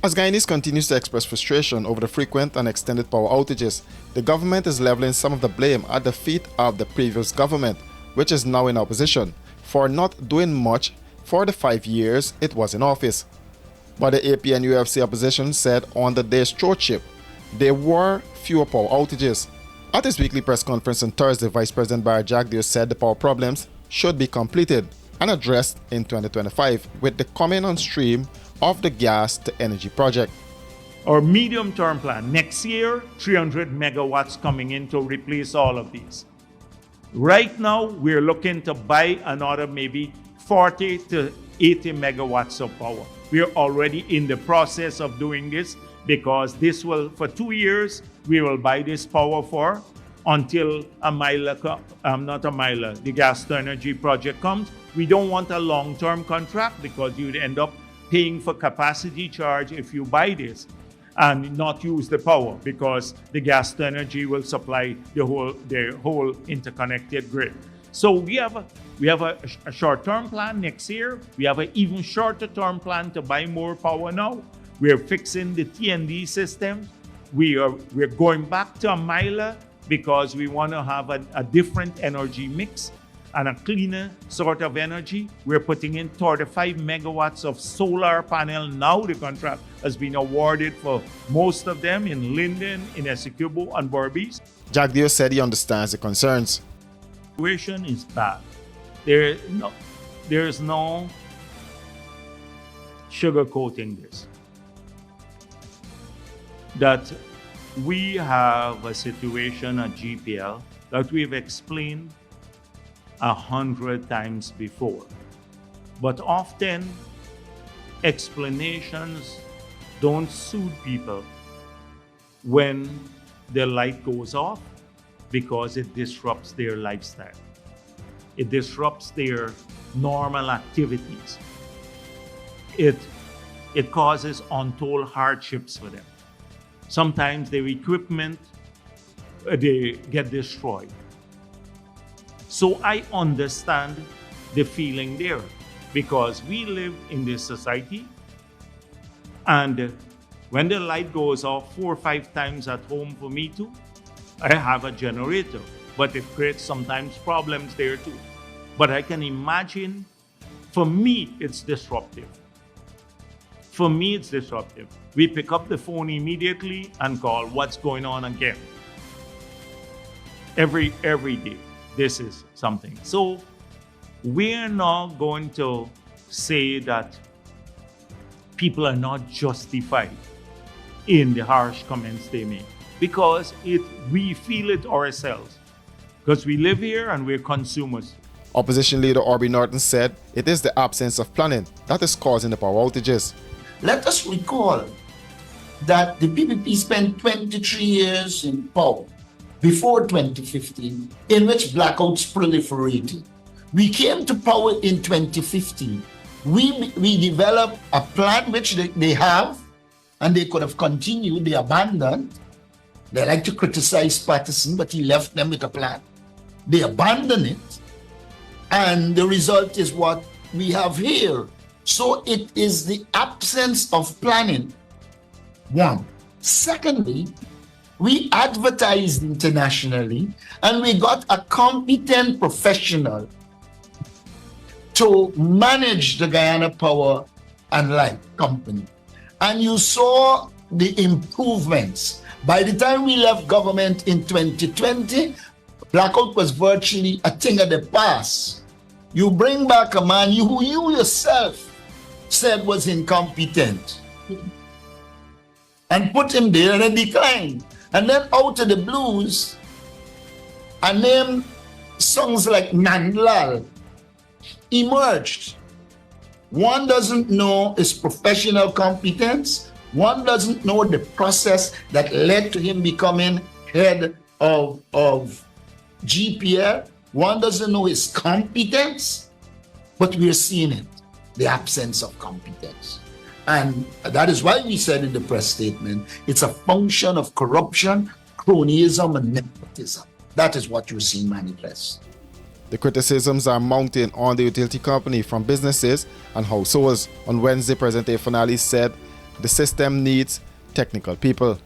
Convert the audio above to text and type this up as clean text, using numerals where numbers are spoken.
As Guyanese continues to express frustration over the frequent and extended power outages, the government is leveling some of the blame at the feet of the previous government, which is now in opposition, for not doing much for the 5 years it was in office. But the APNUFC opposition said on the day's stewardship, there were fewer power outages. At his weekly press conference on Thursday, Vice President Barry Jagdeo said the power problems should be completed and addressed in 2025 with the coming on stream of the gas to energy project. Our medium-term plan, next year, 300 megawatts coming in to replace all of these. Right now, we're looking to buy another maybe 40 to 80 megawatts of power. We're already in the process of doing this because this will, for 2 years, we will buy this power for until the gas to energy project comes. We don't want a long-term contract because you'd end up paying for capacity charge if you buy this and not use the power because the gas to energy will supply the whole interconnected grid. So we have a short-term plan next year. We have an even shorter term plan to buy more power now. We're fixing the T&D system. We're going back to a miler because we want to have a different energy mix and a cleaner sort of energy. We're putting in 35 megawatts of solar panel now. The contract has been awarded for most of them in Linden, in Essequibo, and Berbice. Jagdeo said he understands the concerns. The situation is bad. There is no sugarcoating this. That we have a situation at GPL that we've explained 100 times before. But often explanations don't suit people when the light goes off because it disrupts their lifestyle. It disrupts their normal activities. It causes untold hardships for them. Sometimes their equipment, they get destroyed. So I understand the feeling there because we live in this society and when the light goes off 4 or 5 times at home for me too, I have a generator, but it creates sometimes problems there too. But I can imagine, for me, it's disruptive. For me, it's disruptive. We pick up the phone immediately and call, what's going on again? Every day. This is something. So we're not going to say that people are not justified in the harsh comments they make because we feel it ourselves because we live here and we're consumers. Opposition leader Aubrey Norton said it is the absence of planning that is causing the power outages. Let us recall that the PPP spent 23 years in power before 2015, in which blackouts proliferated. We came to power in 2015. We developed a plan which they have, and they could have continued, they abandoned. They like to criticize Patterson, but he left them with a plan. They abandoned it, and the result is what we have here. So it is the absence of planning, one. Secondly, we advertised internationally and we got a competent professional to manage the Guyana Power and Light Company. And you saw the improvements. By the time we left government in 2020, blackout was virtually a thing of the past. You bring back a man who you yourself said was incompetent and put him there in a decline. And then out of the blues, a name songs like Nandlal emerged. One doesn't know his professional competence. One doesn't know the process that led to him becoming head of GPL. One doesn't know his competence, but we're seeing it, the absence of competence. And that is why we said in the press statement, it's a function of corruption, cronyism, and nepotism. That is what you're seeing manifest. The criticisms are mounting on the utility company from businesses and households. On Wednesday, President Afanali said The system needs technical people.